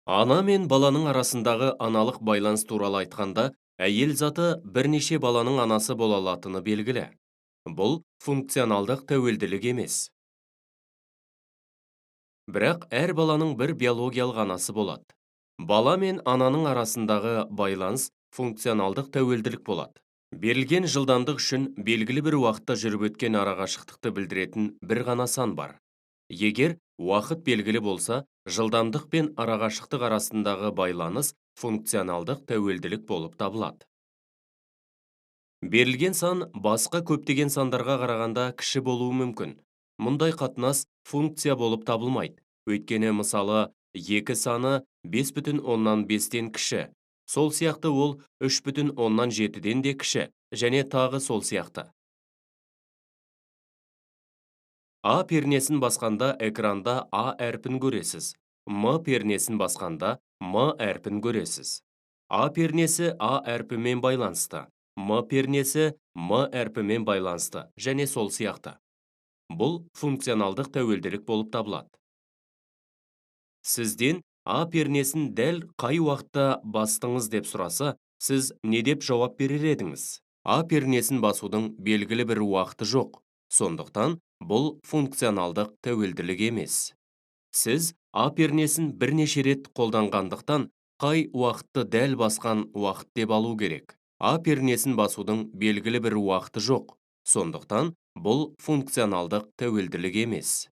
Ана мен баланың арасындағы аналық байланыс туралы айтқанда, әйел заты бірнеше баланың анасы бола алатыны белгілі. Бұл функционалдық тәуелділік емес. Бірақ әр баланың бір биологиялық анасы болады. Бала мен ананың арасындағы байланыс функционалдық тәуелділік болады. Берілген жылдамдық үшін белгілі бір уақытта жүріп өткен арақашықтықты білдіретін бір ғана сан бар. Егер уақыт белгілі болса, жылдамдық пен арақашықтық арасындағы байланыс функционалдық тәуелділік болып табылады. Берілген сан басқа көптеген сандарға қарағанда кіші болуы мүмкін. Мұндай қатынас функция болып табылмайды. Өйткені мысалы 2 саны 5,5-тен кіші. Сол сияқты ол 3,7-ден де кіші, және тағы сол сияқты. А пернесін басқанда экранда А әрпін көресіз. М пернесін басқанда М әрпін көресіз. А пернесі А әрпімен байланысты. М пернесі М әрпімен байланысты, және сол сияқты. Бұл функционалдық тәуелділік болып табылады. Сізден А пернесін дәл қай уақытта бастыңыз деп сұраса, сіз не деп жауап берер едіңіз? А пернесін басудың белгілі бір уақыты жоқ. Сондықтан, бұл функционалдық тәуелділік емес. Сіз А пернесін бірнеше рет қолданғандықтан, қай уақытты дәл басқан уақыт деп алу керек. А пернесін басудың белгілі бір уақыты жоқ. Сондықтан, бұл функционалдық тәуелділік емес.